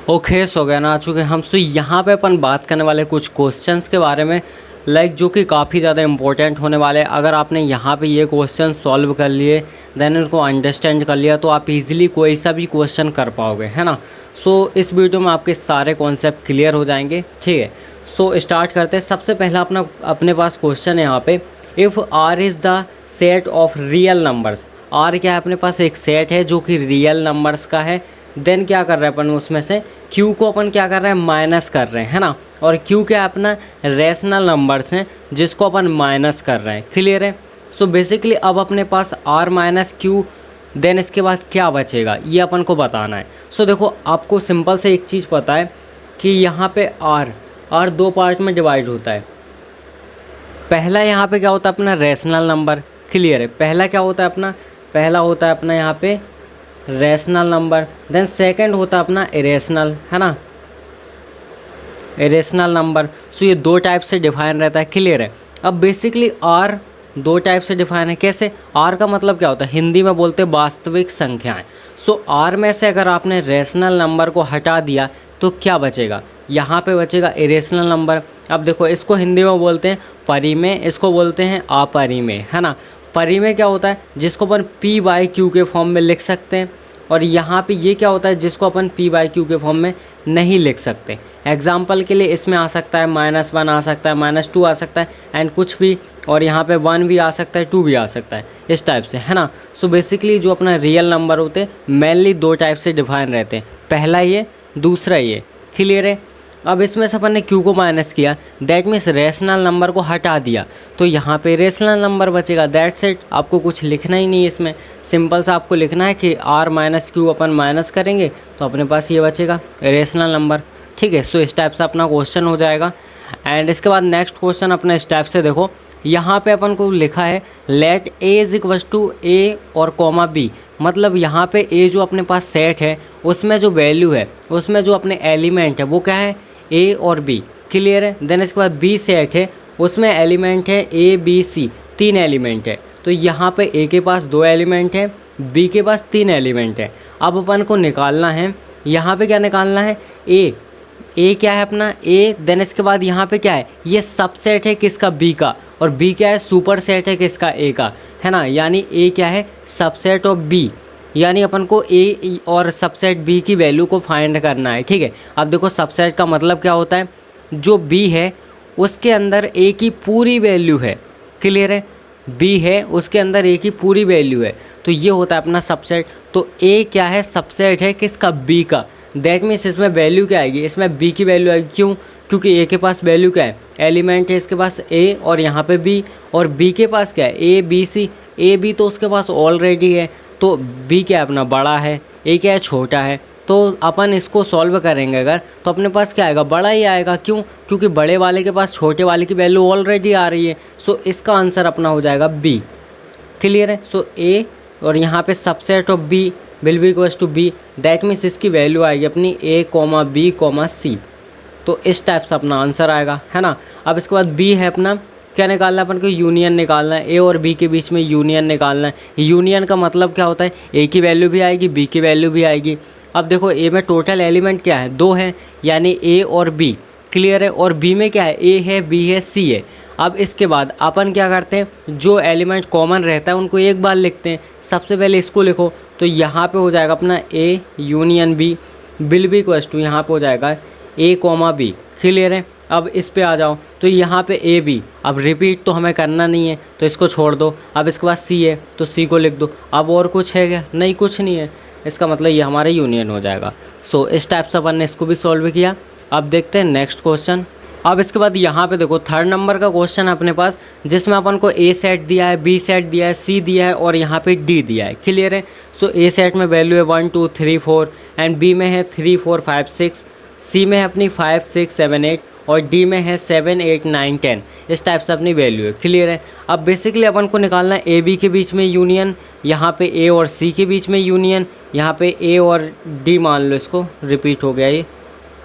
Okay so गया ना आ चुके हम। सो यहाँ पे अपन बात करने वाले कुछ क्वेश्चंस के बारे में, जो कि काफ़ी ज़्यादा इंपॉर्टेंट होने वाले हैं। अगर आपने यहाँ पे ये क्वेश्चन सॉल्व कर लिए, देन उनको अंडरस्टैंड कर लिया, तो आप इजीली कोई सा भी क्वेश्चन कर पाओगे, है ना। सो इस वीडियो में आपके सारे कॉन्सेप्ट क्लियर हो जाएंगे, ठीक है। सो स्टार्ट करते हैं। सबसे पहला अपने पास क्वेश्चन है यहाँ पे, if R is the set of real numbers. R क्या है, अपने पास एक सेट है जो कि रियल नंबर्स का है। देन क्या कर रहे हैं अपन, उसमें से क्यू को अपन क्या कर रहे हैं, माइनस कर रहे हैं, है ना। और क्यू क्या है, अपना रेशनल नंबर्स हैं जिसको अपन माइनस कर रहे हैं, क्लियर है। सो बेसिकली अब अपने पास आर माइनस क्यू, देन इसके बाद क्या बचेगा ये अपन को बताना है। सो देखो, आपको सिंपल से एक चीज़ पता है कि यहाँ पे आर दो पार्ट में डिवाइड होता है। पहला यहाँ पे क्या होता है, अपना रेशनल नंबर, क्लियर है। पहला क्या होता है अपना, पहला होता है अपना यहाँ पे रेशनल नंबर। देन सेकंड होता है अपना इरेशनल, है ना, इरेशनल नंबर। सो ये दो टाइप से डिफाइन रहता है, क्लियर है। अब बेसिकली आर दो टाइप से डिफाइन है। कैसे, आर का मतलब क्या होता है, हिंदी में बोलते हैं वास्तविक संख्याएं। सो आर में से अगर आपने रेशनल नंबर को हटा दिया तो क्या बचेगा, यहाँ पे बचेगा इरेशनल नंबर। अब देखो, इसको हिंदी में बोलते हैं परिमेय, इसको बोलते हैं अपरिमेय, है ना। परिमेय क्या होता है, जिसको अपन पी बाई क्यू के फॉर्म में लिख सकते हैं। और यहाँ पे ये क्या होता है, जिसको अपन पी बाई क्यू के फॉर्म में नहीं लिख सकते। एग्जाम्पल के लिए इसमें आ सकता है -1 आ सकता है, -2 आ सकता है, एंड कुछ भी। और यहाँ पे 1 भी आ सकता है, 2 भी आ सकता है, इस टाइप से, है ना। सो बेसिकली जो अपना रियल नंबर होते हैं मेनली दो टाइप से डिफाइन रहते हैं, पहला ये, दूसरा ये, क्लियर है। अब इसमें से अपन ने क्यू को माइनस किया, दैट मीन्स रेशनल नंबर को हटा दिया, तो यहाँ पे रेशनल नंबर बचेगा। दैट्स इट, आपको कुछ लिखना ही नहीं है इसमें। सिंपल सा आपको लिखना है कि आर माइनस क्यू अपन माइनस करेंगे तो अपने पास ये बचेगा रेशनल नंबर, ठीक है। सो इस टाइप से अपना क्वेश्चन हो जाएगा। एंड इसके बाद नेक्स्ट क्वेश्चन अपना इस टाइप से देखो, यहाँ पे अपन को लिखा है let A is equal to A और कॉमा बी। मतलब यहाँ पे ए जो अपने पास सेट है उसमें जो वैल्यू है, उसमें जो अपने एलिमेंट है वो क्या है, ए और बी, क्लियर है। देन इसके बाद बी सेट है, उसमें एलिमेंट है ए बी सी, 3 एलिमेंट है। तो यहाँ पे ए के पास 2 एलिमेंट है, बी के पास 3 एलिमेंट है। अब अपन को निकालना है, यहाँ पे क्या निकालना है, ए क्या है अपना ए। देन इसके बाद यहाँ पे क्या है, ये सबसेट है किसका, बी का, और बी क्या है, सुपर सेट है किसका, ए का, है ना। यानी ए क्या है, सबसेट ऑफ बी। यानी अपन को ए और सबसेट बी की वैल्यू को फाइंड करना है, ठीक है। अब देखो, सबसेट का मतलब क्या होता है, जो बी है उसके अंदर ए की पूरी वैल्यू है, क्लियर है। बी है उसके अंदर ए की पूरी वैल्यू है, तो ये होता है अपना सबसेट। तो ए क्या है, सबसेट है किसका, बी का। दैट मीन्स इसमें वैल्यू क्या आएगी, इसमें बी की वैल्यू आएगी। क्यों, क्योंकि ए के पास वैल्यू क्या है, एलिमेंट है इसके पास ए और यहाँ पे बी, और बी के पास क्या है, A B C. A B तो उसके पास ऑलरेडी है, तो बी क्या है अपना बड़ा है, ए क्या है छोटा है। तो अपन इसको सॉल्व करेंगे अगर, तो अपने पास क्या आएगा, बड़ा ही आएगा। क्यों, क्योंकि बड़े वाले के पास छोटे वाले की वैल्यू ऑलरेडी आ रही है। सो इसका आंसर अपना हो जाएगा बी, क्लियर है। सो ए और यहाँ पे subset of B will be equals to B, that means इसकी वैल्यू आएगी अपनी A comma B comma C. तो इस टाइप से अपना आंसर आएगा, है ना। अब इसके बाद बी है अपना, क्या निकालना है अपन को, यूनियन निकालना है। ए और बी के बीच में यूनियन निकालना है। यूनियन का मतलब क्या होता है, ए की वैल्यू भी आएगी, बी की वैल्यू भी आएगी। अब देखो, ए में टोटल एलिमेंट क्या है, 2 है, यानी ए और बी, क्लियर है। और बी में क्या है, ए है, बी है, सी है। अब इसके बाद अपन क्या करते हैं, जो एलिमेंट कॉमन रहता है उनको एक बार लिखते हैं। सबसे पहले इसको लिखो, तो यहाँ पे हो जाएगा अपना A union B will be equals to, यहाँ पे हो जाएगा ए कॉमा बी, क्लियर है। अब इस पे आ जाओ, तो यहाँ पे ए बी, अब रिपीट तो हमें करना नहीं है तो इसको छोड़ दो। अब इसके बाद सी है तो सी को लिख दो। अब और कुछ है क्या, नहीं, कुछ नहीं है। इसका मतलब ये हमारा यूनियन हो जाएगा। सो इस टाइप से अपन ने इसको भी सॉल्व किया। अब देखते हैं नेक्स्ट क्वेश्चन। अब इसके बाद यहाँ पे देखो, 3rd नंबर का क्वेश्चन है अपने पास, जिसमें अपन को ए सेट दिया है, बी सेट दिया है, सी दिया है और यहाँ पे डी दिया है, क्लियर है। सो ए सेट में वैल्यू है 1 2 3 4, एंड बी में है 3 4 5 6, सी में है अपनी 5 6 7 8, और डी में है 7 8 9 10। इस टाइप से अपनी वैल्यू है, क्लियर है। अब बेसिकली अपन को निकालना है ए बी के बीच में यूनियन, यहाँ पे ए और सी के बीच में यूनियन, यहाँ पे ए और डी, मान लो इसको रिपीट हो गया ये,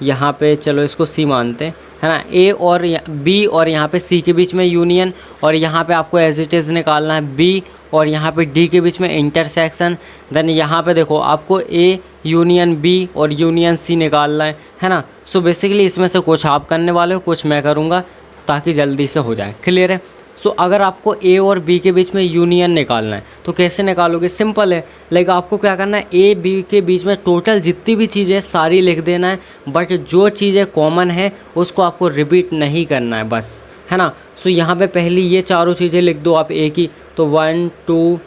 यहाँ पे चलो इसको सी मानते हैं, है ना, ए और बी और यहाँ पे सी के बीच में यूनियन, और यहाँ पे आपको एज इट इज़ निकालना है बी और यहाँ पे डी के बीच में इंटरसेक्शन। देन यहाँ पे देखो आपको ए यूनियन बी और यूनियन सी निकालना है ना। सो बेसिकली इसमें से कुछ आप करने वाले हो, कुछ मैं करूँगा ताकि जल्दी से हो जाए। क्लियर है। सो अगर आपको ए और बी के बीच में यूनियन निकालना है तो कैसे निकालोगे, सिंपल है। लाइक आपको क्या करना है, ए बी के बीच में टोटल जितनी भी चीज़ें सारी लिख देना है, बट जो चीज़ें कॉमन है उसको आपको रिपीट नहीं करना है बस, है ना। सो यहाँ पे पहली ये चारों चीज़ें लिख दो आप ए की, तो 1 2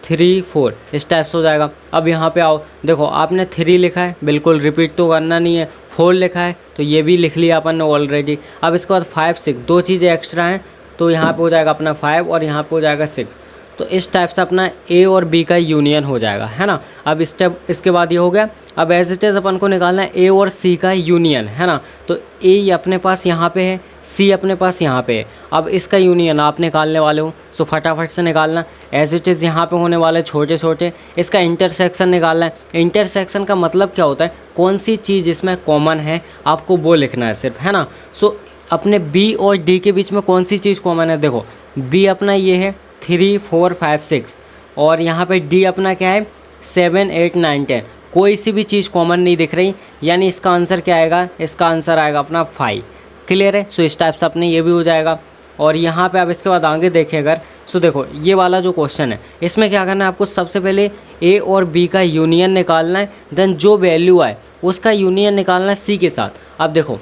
3 4 इस टाइप से हो जाएगा। अब यहाँ पे आओ, देखो आपने 3 लिखा है, बिल्कुल रिपीट तो करना नहीं है। 4 लिखा है तो ये भी लिख लिया अपन ने ऑलरेडी। अब इसके बाद 5 6 दो चीज़ें एक्स्ट्रा हैं, तो यहाँ पे हो जाएगा अपना 5 और यहाँ पे हो जाएगा 6। तो इस टाइप से अपना ए और बी का यूनियन हो जाएगा, है ना। अब स्टेप इसके बाद ये हो गया। अब एज इट इज़ अपन को निकालना है ए और सी का यूनियन, है ना। तो ए अपने पास यहाँ पे है, सी अपने पास यहाँ पे है। अब इसका यूनियन आप निकालने वाले हो, सो फटाफट से निकालना। एज इट इज़ यहाँ पे होने वाले छोटे छोटे, इसका इंटरसेक्शन निकालना है। इंटरसेक्शन का मतलब क्या होता है, कौन सी चीज़ इसमें कॉमन है आपको वो लिखना है सिर्फ, है ना। सो अपने बी और डी के बीच में कौन सी चीज़ कॉमन है, देखो बी अपना ये है 3 4 5 6 और यहाँ पे डी अपना क्या है 7 8 9 10। कोई सी भी चीज़ कॉमन नहीं दिख रही, यानी इसका आंसर क्या आएगा, इसका आंसर आएगा अपना 5। क्लियर है। सो इस टाइप से अपने ये भी हो जाएगा। और यहाँ पे अब इसके बाद आगे देखें अगर, सो देखो ये वाला जो क्वेश्चन है इसमें क्या करना है आपको, सबसे पहले ए और बी का यूनियन निकालना है, देन जो वैल्यू आए उसका यूनियन निकालना है सी के साथ। अब देखो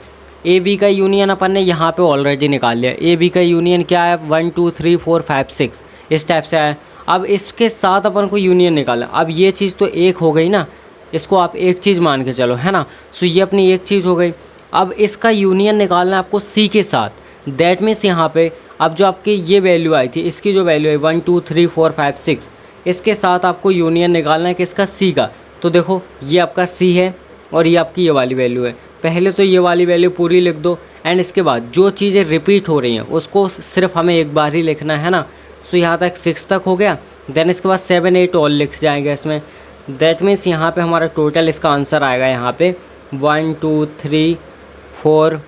ए बी का यूनियन अपन ने यहाँ पे ऑलरेडी निकाल लिया। ए बी का यूनियन क्या है 1 2 3 4 5 6 इस टाइप से आया। अब इसके साथ अपन को यूनियन निकालना। अब ये चीज़ तो एक हो गई ना, इसको आप एक चीज़ मान के चलो, है ना। सो ये अपनी एक चीज़ हो गई। अब इसका यूनियन निकालना है आपको सी के साथ। दैट मीन्स यहाँ पे अब जो आपकी ये वैल्यू आई थी, इसकी जो वैल्यू है 1 2 3 4 5 6, इसके साथ आपको यूनियन निकालना है किसका, सी का। तो देखो ये आपका सी है और ये आपकी ये वाली वैल्यू है। पहले तो ये वाली वैल्यू पूरी लिख दो, एंड इसके बाद जो चीज़ें रिपीट हो रही हैं उसको सिर्फ हमें एक बार ही लिखना है ना। सो यहाँ तक 6 तक हो गया। देन इसके बाद 7 8 और लिख जाएंगे इसमें। दैट मीन्स यहाँ पे हमारा टोटल इसका आंसर आएगा यहाँ पे 1 2 3 4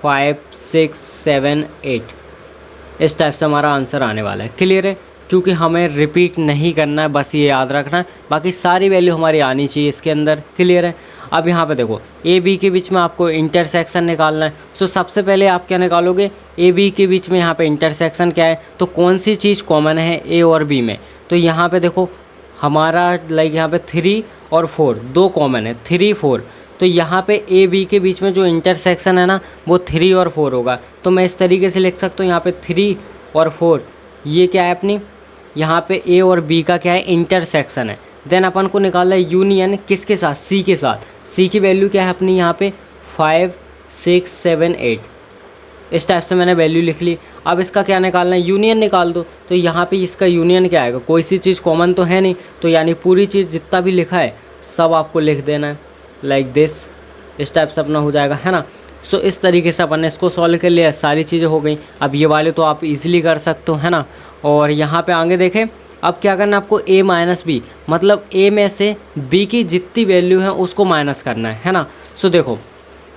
5 6 7 8 इस टाइप से हमारा आंसर आने वाला है। क्लियर है। क्योंकि हमें रिपीट नहीं करना है, बस ये याद रखना है, बाकी सारी वैल्यू हमारी आनी चाहिए इसके अंदर। क्लियर है। अब यहाँ पे देखो ए बी के बीच में आपको इंटरसेक्शन निकालना है। सो सबसे पहले आप क्या निकालोगे, ए बी के बीच में यहाँ पे इंटरसेक्शन क्या है, तो कौन सी चीज़ कॉमन है ए और बी में। तो यहाँ पे देखो हमारा लाइक यहाँ पे 3 और 4 दो कॉमन है, 3 4। तो यहाँ पे ए बी के बीच में जो इंटरसेक्शन है ना वो 3 और 4 होगा। तो मैं इस तरीके से लिख सकता हूँ यहाँ पे 3 और 4 ये क्या है अपनी, यहाँ पे ए और बी का क्या है, इंटरसेक्शन है। देन अपन को निकालना है यूनियन किसके साथ, सी के साथ। सी की वैल्यू क्या है अपनी यहाँ पे 5 6 7 8 इस टाइप से मैंने वैल्यू लिख ली। अब इसका क्या निकालना है, यूनियन निकाल दो। तो यहाँ पे इसका यूनियन क्या आएगा, कोई सी चीज़ कॉमन तो है नहीं, तो यानी पूरी चीज़ जितना भी लिखा है सब आपको लिख देना है लाइक दिस। इस टाइप से अपना हो जाएगा, है ना। सो इस तरीके से अपन ने इसको सॉल्व कर लिया, सारी चीज़ें हो गई। अब ये वाले तो आप इजीली कर सकते हो, है ना। और यहाँ पे आगे देखें, अब क्या करना है आपको a माइनस बी, मतलब a में से b की जितनी वैल्यू है उसको माइनस करना है ना। सो देखो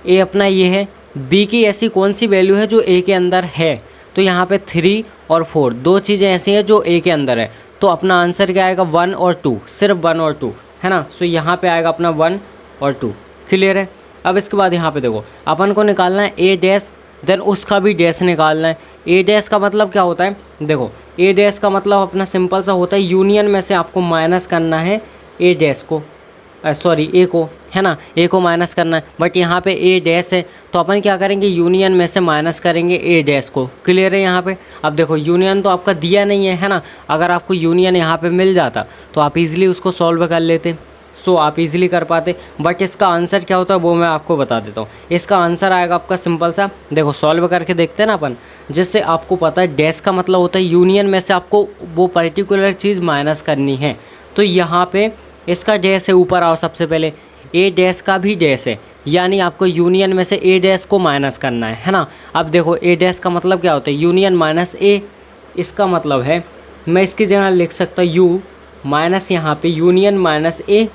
a अपना ये है, b की ऐसी कौन सी वैल्यू है जो a के अंदर है, तो यहाँ पे 3 और 4 दो चीज़ें ऐसी हैं जो a के अंदर है। तो अपना आंसर क्या आएगा 1 और 2, सिर्फ 1 और 2, है ना। सो यहाँ पे आएगा अपना 1 और 2। क्लियर है। अब इसके बाद यहाँ पे देखो अपन को निकालना है a डैश, देन उसका भी डैश निकालना है। a डैश का मतलब क्या होता है, देखो a डैश का मतलब अपना सिंपल सा होता है, यूनियन में से आपको माइनस करना है a डैश को, सॉरी a को, है ना, a को माइनस करना है। बट यहाँ पे a डैश है तो अपन क्या करेंगे, यूनियन में से माइनस करेंगे a डैश को। क्लियर है यहाँ पे। अब देखो यूनियन तो आपका दिया नहीं है ना, अगर आपको यूनियन यहाँ पे मिल जाता तो आप इजीली उसको सॉल्व कर लेते, सो आप इजीली कर पाते। बट इसका आंसर क्या होता है वो मैं आपको बता देता हूँ। इसका आंसर आएगा आपका सिंपल सा, देखो सॉल्व करके देखते हैं ना अपन, जिससे आपको पता है डैश का मतलब होता है यूनियन में से आपको वो पर्टिकुलर चीज़ माइनस करनी है। तो यहाँ पे इसका डैश है, ऊपर आओ सबसे पहले, ए डैश का भी डैश है, यानी आपको यूनियन में से ए डैश को माइनस करना है ना। अब देखो ए डैश का मतलब क्या होता है, यूनियन माइनस ए। इसका मतलब है मैं इसकी जगह लिख सकता हूँ यू माइनस यहाँ पे यूनियन माइनस ए,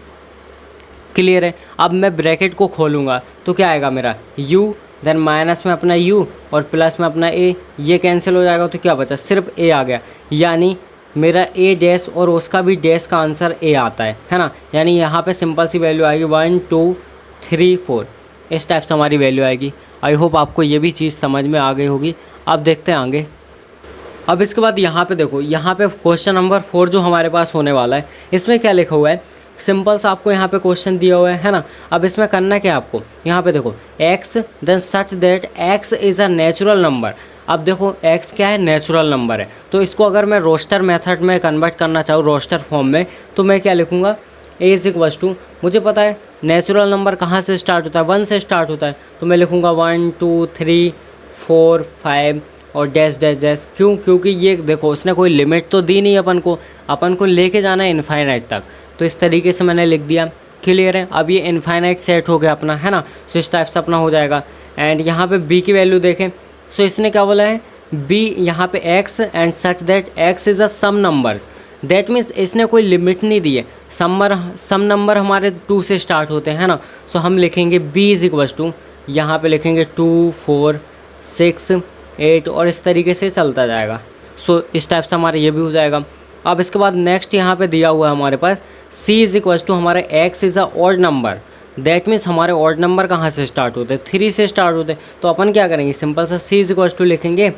क्लियर है। अब मैं ब्रैकेट को खोलूँगा तो क्या आएगा मेरा u, देन माइनस में अपना u और प्लस में अपना a, ये कैंसिल हो जाएगा तो क्या बचा, सिर्फ a आ गया। यानी मेरा a डैश और उसका भी डैश का आंसर a आता है ना। यानी यहाँ पे सिंपल सी वैल्यू आएगी 1 2 3 4, इस टाइप से हमारी वैल्यू आएगी। आई होप आपको ये भी चीज़ समझ में आ गई होगी। अब देखते हैं आगे। अब इसके बाद यहाँ पे देखो, यहाँ पे क्वेश्चन नंबर 4 जो हमारे पास होने वाला है, इसमें क्या लिखा हुआ है, सिंपल सा आपको यहाँ पे क्वेश्चन दिया हुआ है ना। अब इसमें करना क्या है आपको, यहाँ पे देखो x then such that x is a natural number. अब देखो x क्या है, नेचुरल नंबर है। तो इसको अगर मैं रोस्टर मेथड में कन्वर्ट करना चाहूँ, रोस्टर फॉर्म में, तो मैं क्या लिखूँगा, a इज इक्वल्स टू, मुझे पता है नेचुरल नंबर कहाँ से स्टार्ट होता है, 1 से स्टार्ट होता है, तो मैं लिखूँगा 1 2 3 4 5 और डैश डैश डैश। क्यों, क्योंकि ये देखो उसने कोई लिमिट तो दी नहीं अपन को लेके जाना है इनफाइनाइट तक, तो इस तरीके से मैंने लिख दिया। क्लियर है। अब ये इनफाइनाइट सेट हो गया अपना, है ना। सो इस टाइप से अपना हो जाएगा। एंड यहाँ पे b की वैल्यू देखें, सो इसने क्या बोला है, b यहाँ पे x and such that x is a some numbers. That means इसने कोई लिमिट नहीं दी है। सम नंबर हमारे 2 से स्टार्ट होते हैं, है ना। सो हम लिखेंगे b इज़ इक्वल्स टू, यहाँ पे लिखेंगे 2 4 6 8 और इस तरीके से चलता जाएगा। सो इस टाइप से हमारा ये भी हो जाएगा। अब इसके बाद नेक्स्ट यहाँ पे दिया हुआ है हमारे पास c इज़ इक्वल्स टू, हमारे x is a odd number. That means हमारे ऑड नंबर कहाँ से स्टार्ट होते हैं, 3 से स्टार्ट होते हैं। तो अपन क्या करेंगे, सिंपल सा c इज़ इक्वल्स टू लिखेंगे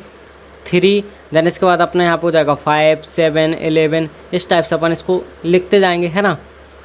3, देन इसके बाद अपना यहाँ पे हो जाएगा 5 7 11, इस टाइप से अपन इसको लिखते जाएंगे, है ना।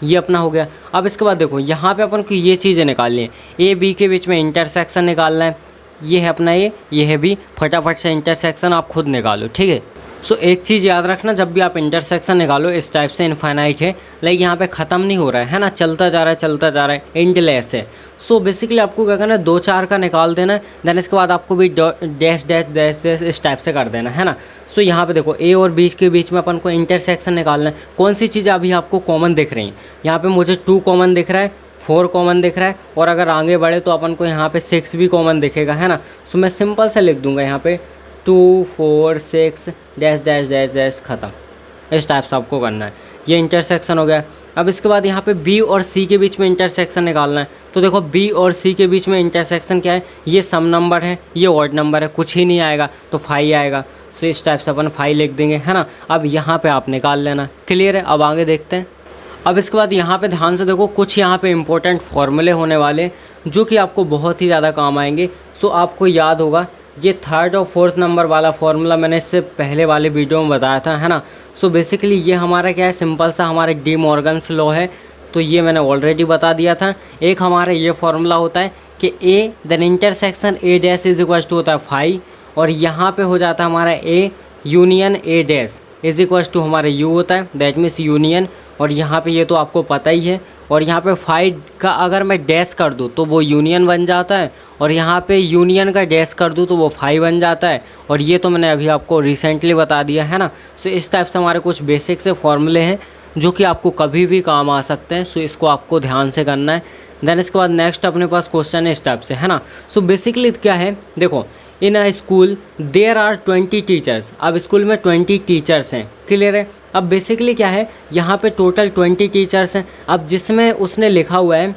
ये अपना हो गया। अब इसके बाद देखो यहाँ पे अपन को ये चीज़ें निकालनी है, ए बी के बीच में इंटरसेक्शन निकालना है। ये है अपना ये है बी, फटाफट से इंटरसेक्शन आप खुद निकालो, ठीक है। सो एक चीज़ याद रखना, जब भी आप इंटरसेक्शन निकालो इस टाइप से, इनफाइनाइट है, लाइक यहाँ पे ख़त्म नहीं हो रहा है ना, चलता जा रहा है, एंडलेस है। सो बेसिकली आपको क्या करना है, 2 4 का निकाल देना है, देन इसके बाद आपको भी डैश डैश डैश डैश इस टाइप से कर देना है ना। सो यहाँ पे देखो ए और बी के बीच में अपन को इंटरसेक्शन निकालना है। कौन सी चीज़ें अभी आपको कॉमन दिख रही हैं, यहाँ पे मुझे 2 कॉमन दिख रहा है, 4 कॉमन दिख रहा है, और अगर आगे बढ़े तो अपन को यहाँ पे 6 भी कॉमन दिखेगा, है ना। सो मैं सिंपल से लिख दूँगा यहाँ पे 2 4 6 डैश डैश डैश डैश ख़त्म। इस टाइप से आपको करना है। ये इंटरसेक्शन हो गया। अब इसके बाद यहाँ पे B और C के बीच में इंटरसेक्शन निकालना है। तो देखो B और C के बीच में इंटरसेक्शन क्या है, ये सम नंबर है, ये ऑड नंबर है, कुछ ही नहीं आएगा तो 5 आएगा। तो इस टाइप से अपन 5 लिख देंगे, है ना। अब यहाँ पे आप निकाल लेना। क्लियर है। अब आगे देखते हैं। अब इसके बाद यहाँ पे ध्यान से देखो, कुछ यहाँ पे इंपॉर्टेंट फॉर्मूले होने वाले जो कि आपको बहुत ही ज़्यादा काम आएंगे। सो आपको याद होगा ये 3rd और 4th नंबर वाला फार्मूला मैंने इससे पहले वाले वीडियो में बताया था, है ना। सो बेसिकली ये हमारा क्या है, सिंपल सा हमारे डी मॉर्गन्स लॉ है, तो ये मैंने ऑलरेडी बता दिया था। एक हमारा ये फार्मूला होता है कि A then intersection A dash is equal to होता है 5, और यहाँ पे हो जाता है हमारा A union A dash is equal to हमारा यू होता है, दैट मीन्स यूनियन। और यहाँ पे ये तो आपको पता ही है। और यहाँ पे 5 का अगर मैं डैश कर दूँ तो वो यूनियन बन जाता है, और यहाँ पे यूनियन का डैश कर दूँ तो वो 5 बन जाता है। और ये तो मैंने अभी आपको रिसेंटली बता दिया, है ना। सो इस टाइप से हमारे कुछ बेसिक से फॉर्मूले हैं जो कि आपको कभी भी काम आ सकते हैं। सो इसको आपको ध्यान से करना है। देन इसके बाद नेक्स्ट अपने पास क्वेश्चन है इस टाइप से, है ना। सो बेसिकली क्या है, देखो in a school there are 20 teachers. अब स्कूल में 20 टीचर्स हैं, क्लियर है। अब बेसिकली क्या है, यहाँ पे टोटल 20 टीचर्स हैं। अब जिसमें उसने लिखा हुआ है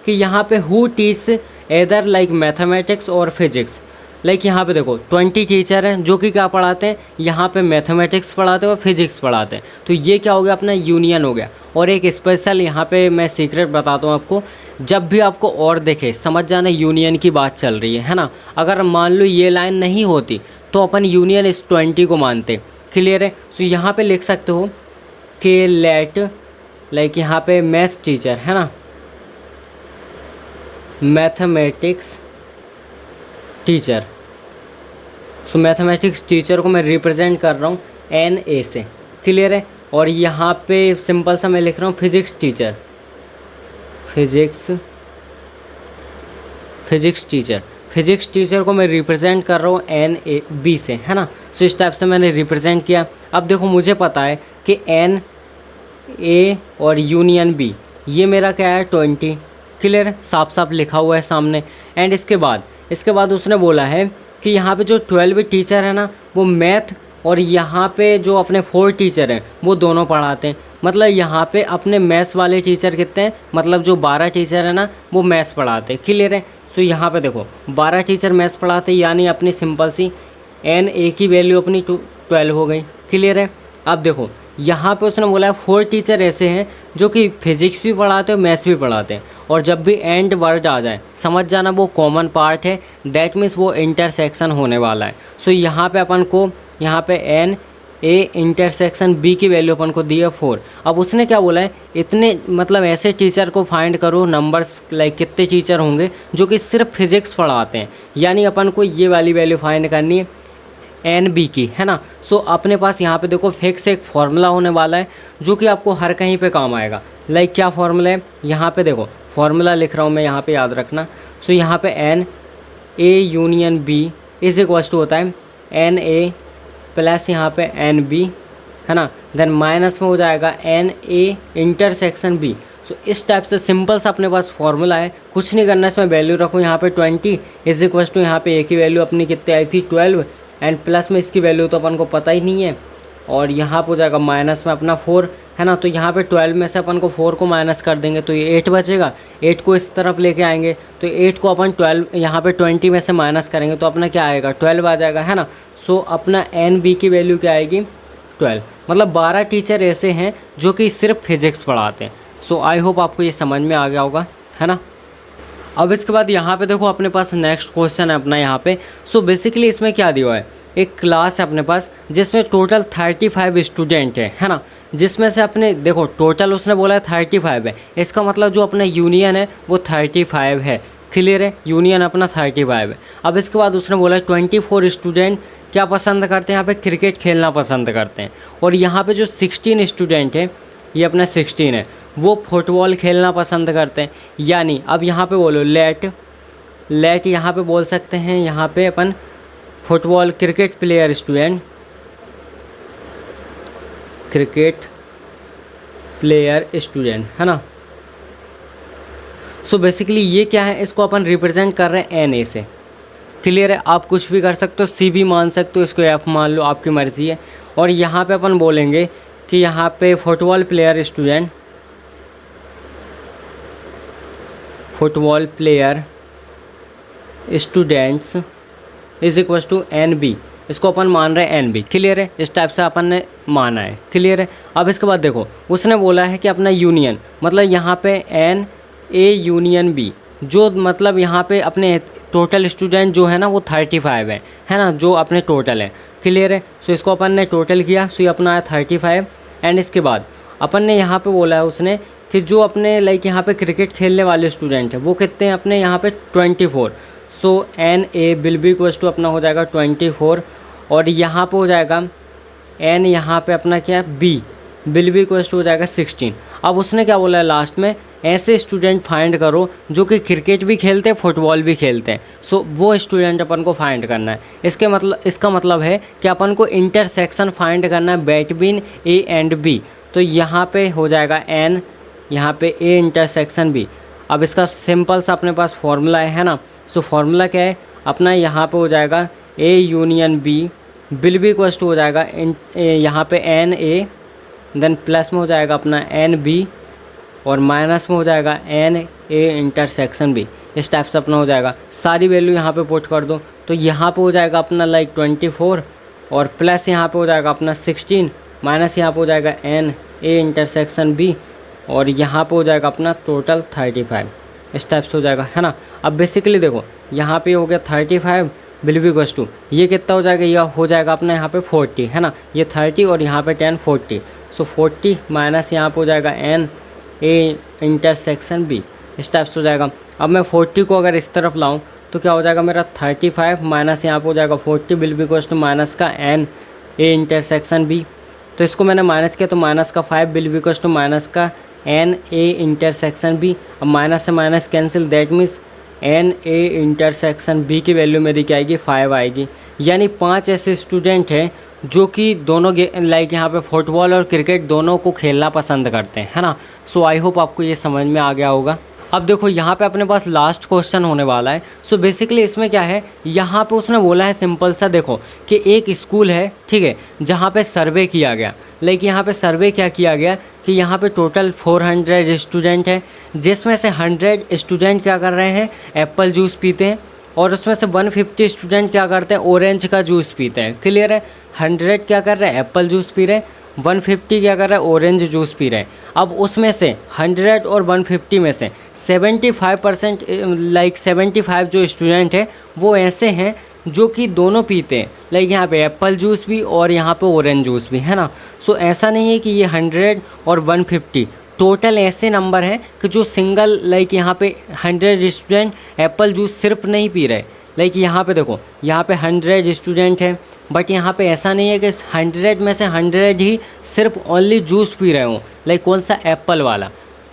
कि यहाँ पे who teach either like mathematics और फिजिक्स। लाइक यहाँ पे देखो 20 टीचर हैं जो कि क्या पढ़ाते हैं, यहाँ पे मैथमेटिक्स पढ़ाते हैं और फिजिक्स पढ़ाते हैं। तो ये क्या हो गया, अपना यूनियन हो गया। और एक स्पेशल यहाँ पे मैं सीक्रेट बताता हूँ आपको, जब भी आपको और देखे समझ जाना यूनियन की बात चल रही है ना। अगर मान लो ये लाइन नहीं होती तो अपन यूनियन इस 20 को मानते, क्लियर है। सो यहाँ पे लिख सकते हो कि लेट लाइक यहाँ पे मैथ्स टीचर, है ना, मैथमेटिक्स टीचर। सो मैथमेटिक्स टीचर को मैं रिप्रेजेंट कर रहा हूँ NA से, क्लियर है। और यहाँ पे सिंपल सा मैं लिख रहा हूँ फिजिक्स टीचर, फिजिक्स टीचर को मैं रिप्रेजेंट कर रहा हूँ NB से, है ना। सो इस टाइप से मैंने रिप्रेजेंट किया। अब देखो मुझे पता है कि NA और यूनियन B ये मेरा क्या है 20, क्लियर, साफ साफ लिखा हुआ है सामने। एंड इसके बाद उसने बोला है कि यहाँ पे जो 12 टीचर है ना वो मैथ और यहाँ पे जो अपने 4 टीचर हैं वो दोनों पढ़ाते हैं। मतलब यहाँ पे अपने मैथ्स वाले टीचर कितने हैं, मतलब जो 12 टीचर है ना वो मैथ्स पढ़ाते हैं। क्लियर है। सो यहाँ पे देखो 12 टीचर मैथ्स पढ़ाते हैं, यानी अपनी सिंपल सी एन ए की वैल्यू अपनी 12 हो गई। क्लियर है। अब देखो यहाँ पे उसने बोला है 4 टीचर ऐसे हैं जो कि फिजिक्स भी पढ़ाते हैं और मैथ्स भी पढ़ाते हैं, और जब भी एंड वर्ड आ जाए समझ जाना वो कॉमन पार्ट है, दैट मीन्स वो इंटरसेक्शन होने वाला है। सो यहाँ पे अपन को यहाँ पे एन ए इंटरसेक्शन बी की वैल्यू अपन को दी है 4। अब उसने क्या बोला है, इतने मतलब ऐसे टीचर को फाइंड करो, नंबर्स लाइक कितने टीचर होंगे जो कि सिर्फ फिजिक्स पढ़ाते हैं, यानी अपन को ये वाली वैल्यू फाइंड करनी है एन बी की, है ना। सो अपने पास यहाँ पे देखो फिक्स एक फार्मूला होने वाला है जो कि आपको हर कहीं पे काम आएगा। लाइक क्या फार्मूला है, यहाँ पे देखो फार्मूला लिख रहा हूँ मैं, यहाँ पे याद रखना। सो यहाँ पे N A union B is equals to होता है एन ए प्लस यहाँ पे एन बी, है ना, देन माइनस में हो जाएगा एन ए इंटरसेक्शन बी। सो इस टाइप से सिंपल सा अपने पास फार्मूला है, कुछ नहीं करना, इसमें वैल्यू रखूँ यहाँ पे 20 इज इक्वल्स टू यहाँ पे ए की वैल्यू अपनी कितनी आई थी 12, एंड प्लस में इसकी वैल्यू तो अपन को पता ही नहीं है, और यहाँ पे हो जाएगा माइनस में अपना 4, है ना। तो यहाँ पे 12 में से अपन को 4 को माइनस कर देंगे तो ये 8 बचेगा, 8 को इस तरफ लेके आएंगे तो 8 को अपन 12 यहाँ पे 20 में से माइनस करेंगे तो अपना क्या आएगा 12 आ जाएगा, है ना। सो अपना एन बी की वैल्यू क्या आएगी 12। मतलब 12 टीचर ऐसे हैं जो कि सिर्फ फिजिक्स पढ़ाते हैं। सो आई होप आपको ये समझ में आ गया होगा, है ना। अब इसके बाद यहाँ पे देखो अपने पास नेक्स्ट क्वेश्चन है अपना यहाँ पे। सो बेसिकली इसमें क्या दिया हुआ है, एक क्लास है अपने पास जिसमें टोटल 35 स्टूडेंट है ना, जिसमें से अपने देखो टोटल उसने बोला है 35 है, इसका मतलब जो अपना यूनियन है वो 35 है। क्लियर है, यूनियन अपना 35 है। अब इसके बाद उसने बोला है 24 स्टूडेंट क्या पसंद करते हैं, यहाँ पे क्रिकेट खेलना पसंद करते हैं, और यहाँ पे जो 16 स्टूडेंट है, ये अपना 16 है, वो फुटबॉल खेलना पसंद करते हैं। यानी अब यहाँ पे बोलो लेट यहाँ पे बोल सकते हैं, यहाँ पे अपन football cricket player student, cricket player student, है ना। सो बेसिकली ये क्या है, इसको अपन रिप्रेजेंट कर रहे हैं एन ए से। क्लियर है, आप कुछ भी कर सकते हो, सी भी मान सकते हो, इसको एफ मान लो, आपकी मर्जी है। और यहाँ पे अपन बोलेंगे कि यहाँ पे football player student, football player students is equal to N B, इसको अपन मान रहे हैं एन बी। क्लियर है, इस टाइप से अपन ने माना है। क्लियर है। अब इसके बाद देखो उसने बोला है कि अपना यूनियन, मतलब यहाँ पे एन ए यूनियन बी, जो मतलब यहाँ पे अपने टोटल स्टूडेंट जो है ना वो 35 है ना, जो अपने टोटल है। क्लियर है। सो इसको अपन ने टोटल किया, सो ये अपना है 35, एंड इसके बाद अपन ने यहाँ पे बोला है उसने कि जो अपने लाइक यहाँ पे क्रिकेट खेलने वाले स्टूडेंट है वो कितने हैं अपने यहाँ पे 24। So N A will be equals to अपना हो जाएगा 24, और यहाँ पे हो जाएगा एन यहाँ पे अपना क्या है B will be equals to हो जाएगा 16। अब उसने क्या बोला है लास्ट में, ऐसे स्टूडेंट फाइंड करो जो कि क्रिकेट भी खेलते हैं फुटबॉल भी खेलते हैं। सो वो स्टूडेंट अपन को फाइंड करना है। इसका मतलब है कि अपन को इंटरसेक्शन फाइंड करना है बिटवीन ए एंड बी। तो यहाँ पे हो जाएगा एन, यहाँ पे ए इंटरसेक्शन बी। अब इसका सिंपल सा अपने पास फॉर्मूला है ना। सो फॉर्मूला क्या है अपना, यहाँ पे हो जाएगा A union B will be equals to हो जाएगा यहाँ पे एन ए, देन प्लस में हो जाएगा अपना एन बी, और माइनस में हो जाएगा एन ए इंटरसेक्शन बी। इस टाइप से अपना हो जाएगा। सारी वैल्यू यहाँ पे पुट कर दो तो यहाँ पे हो जाएगा अपना लाइक 24, और प्लस यहाँ पे हो जाएगा अपना 16, माइनस यहाँ पे हो जाएगा एन ए इंटरसेक्शन बी, और यहाँ पे हो जाएगा अपना टोटल 35। इस टाइप से हो जाएगा, है ना। अब बेसिकली देखो यहाँ पे हो गया 35 विल बी इक्वल्स टू, ये कितना हो जाएगा, यह हो जाएगा अपना यहाँ पे 40, है ना। ये 30 और यहाँ पे 10 40। सो 40 माइनस यहाँ पे हो जाएगा एन ए इंटरसेक्शन बी। इस टाइप से हो जाएगा। अब मैं 40 को अगर इस तरफ लाऊं तो क्या हो जाएगा मेरा 35 माइनस यहाँ पे हो जाएगा 40 will be equals to minus का एन ए इंटरसेक्शन बी। तो इसको मैंने माइनस किया तो माइनस का 5 will be equals to minus का एन ए इंटरसेक्शन बी। अब माइनस से minus cancel, that means N A intersection B की वैल्यू मेरी क्या आएगी 5 आएगी। यानी 5 ऐसे स्टूडेंट हैं जो कि दोनों लाइक यहाँ पे फुटबॉल और क्रिकेट दोनों को खेलना पसंद करते हैं, है ना। सो आई होप आपको ये समझ में आ गया होगा। अब देखो यहाँ पे अपने पास लास्ट क्वेश्चन होने वाला है। सो बेसिकली इसमें क्या है, यहाँ पे उसने बोला है सिंपल सा, देखो कि एक स्कूल है, ठीक है, जहाँ पे सर्वे किया गया। लाइक यहाँ पे सर्वे क्या किया गया कि यहाँ पे टोटल 400 स्टूडेंट हैं, जिसमें से 100 स्टूडेंट क्या कर रहे हैं, एप्पल जूस पीते हैं, और उसमें से 150 स्टूडेंट क्या करते हैं, ऑरेंज का जूस पीते हैं। क्लियर है, 100 क्या कर रहे हैं, एप्पल जूस पी रहे हैं, 150 क्या कर रहा है, ऑरेंज जूस पी रहे हैं। अब उसमें से 100 और 150 में से 75% लाइक 75 जो स्टूडेंट है वो ऐसे हैं जो कि दोनों पीते हैं, लाइक यहाँ पे एप्पल जूस भी और यहाँ पे ऑरेंज जूस भी, है ना। सो ऐसा नहीं है कि ये 100 और 150 टोटल ऐसे नंबर हैं कि जो सिंगल लाइक यहाँ पे 100 स्टूडेंट एप्पल जूस सिर्फ नहीं पी रहे। लाइक यहाँ पे देखो, यहाँ पे 100 स्टूडेंट हैं, बट यहाँ पे ऐसा नहीं है कि 100 में से 100 ही सिर्फ ओनली जूस पी रहे हों, लाइक कौन सा, एप्पल वाला।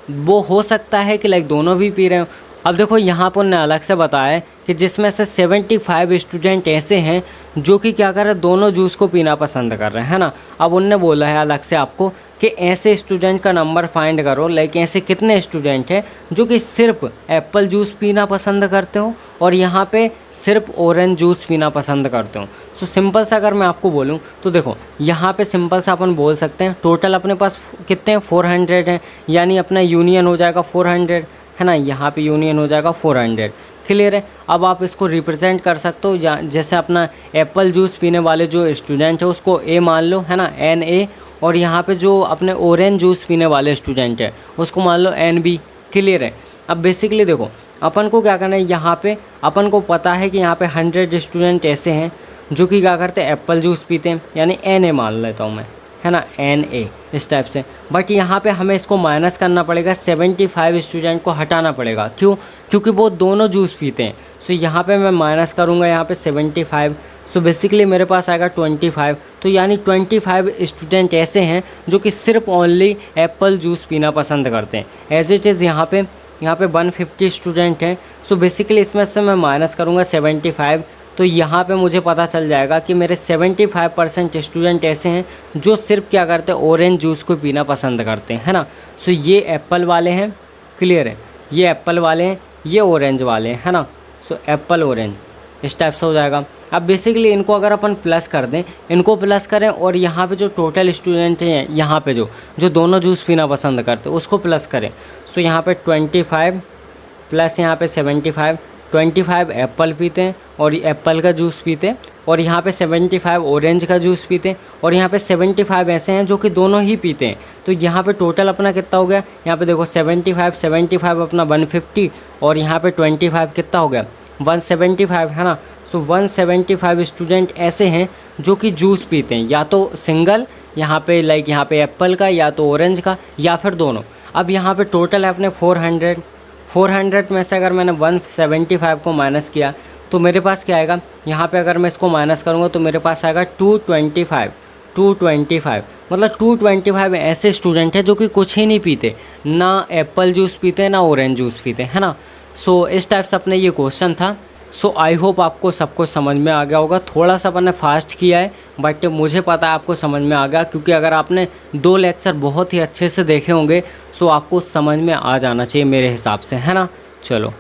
वो हो सकता है कि लाइक दोनों भी पी रहे हों। अब देखो यहाँ पर उन्होंने अलग से बताया है कि जिसमें से 75 स्टूडेंट ऐसे हैं जो कि क्या कर रहे हैं, दोनों जूस को पीना पसंद कर रहे हैं, है ना। अब उनने बोला है अलग से आपको कि ऐसे स्टूडेंट का नंबर फाइंड करो, लाइक ऐसे कितने स्टूडेंट हैं जो कि सिर्फ एप्पल जूस पीना पसंद करते हो और यहाँ पे सिर्फ ऑरेंज जूस पीना पसंद करते हो। सो सिंपल सा अगर मैं आपको बोलूँ तो देखो यहाँ पे सिंपल सा अपन बोल सकते हैं टोटल अपने पास कितने हैं, 400 हैं, यानी अपना यूनियन हो जाएगा 400, है ना। यहाँ पे यूनियन हो जाएगा 400। क्लियर है। अब आप इसको रिप्रेजेंट कर सकते हो, जैसे अपना एप्पल जूस पीने वाले जो स्टूडेंट है उसको ए मान लो, है ना, NA, और यहाँ पे जो अपने ऑरेंज जूस पीने वाले स्टूडेंट है उसको मान लो NB। क्लियर है। अब बेसिकली देखो अपन को क्या करना है, यहाँ पे अपन को पता है कि यहाँ पे 100 स्टूडेंट ऐसे हैं जो कि क्या करते हैं, एप्पल जूस पीते हैं, यानी NA मान लेता हूँ मैं, है ना, NA इस टाइप से। बट यहाँ पे हमें इसको माइनस करना पड़ेगा, 75 स्टूडेंट को हटाना पड़ेगा। क्यों? क्योंकि वो दोनों जूस पीते हैं। सो यहाँ पे मैं माइनस करूँगा यहाँ पे 75। सो बेसिकली मेरे पास आएगा 25। तो यानी 25 स्टूडेंट ऐसे हैं जो कि सिर्फ ओनली एप्पल जूस पीना पसंद करते हैं। एज इट इज़ यहाँ पे 150 स्टूडेंट हैं। सो बेसिकली इसमें से मैं माइनस करूँगा 75। तो यहाँ पे मुझे पता चल जाएगा कि मेरे 75% स्टूडेंट ऐसे हैं जो सिर्फ क्या करते हैं, ऑरेंज जूस को पीना पसंद करते हैं, है ना। सो ये एप्पल वाले हैं। क्लियर है, ये एप्पल वाले हैं, ये ऑरेंज वाले हैं, है ना। सो एप्पल ऑरेंज इस टाइप से हो जाएगा। अब बेसिकली इनको अगर अपन प्लस कर दें, इनको प्लस करें और यहाँ पे जो टोटल स्टूडेंट हैं, यहाँ पे जो दोनों जूस पीना पसंद करते हैं उसको प्लस करें। सो यहाँ पे 25 प्लस यहाँ पे 75, 25 एप्पल पीते हैं और एप्पल का जूस पीते हैं, और यहाँ पे 75 ऑरेंज का जूस पीते हैं, और यहाँ पे 75 ऐसे हैं जो कि दोनों ही पीते हैं। तो यहाँ पे टोटल अपना कितना हो गया, यहाँ पे देखो 75 अपना 150, और यहाँ पे 25 कितना हो गया, 175, है ना। सो 175 स्टूडेंट ऐसे हैं जो कि जूस पीते हैं, या तो सिंगल यहाँ पे लाइक यहाँ पे एप्पल का, या तो ऑरेंज का, या फिर दोनों। अब यहाँ पे टोटल है अपने 400 में से अगर मैंने 175 को माइनस किया तो मेरे पास क्या आएगा, यहाँ पे अगर मैं इसको माइनस करूँगा तो मेरे पास आएगा 225। मतलब 225 ऐसे स्टूडेंट हैं जो कि कुछ ही नहीं पीते, ना एप्पल जूस पीते ना ऑरेंज जूस पीते, है ना। सो इस टाइप से अपने ये क्वेश्चन था। सो आई होप आपको सब कुछ समझ में आ गया होगा। थोड़ा सा अपन ने फास्ट किया है बट मुझे पता है आपको समझ में आ गया, क्योंकि अगर आपने 2 लेक्चर बहुत ही अच्छे से देखे होंगे सो आपको समझ में आ जाना चाहिए मेरे हिसाब से, है ना। चलो।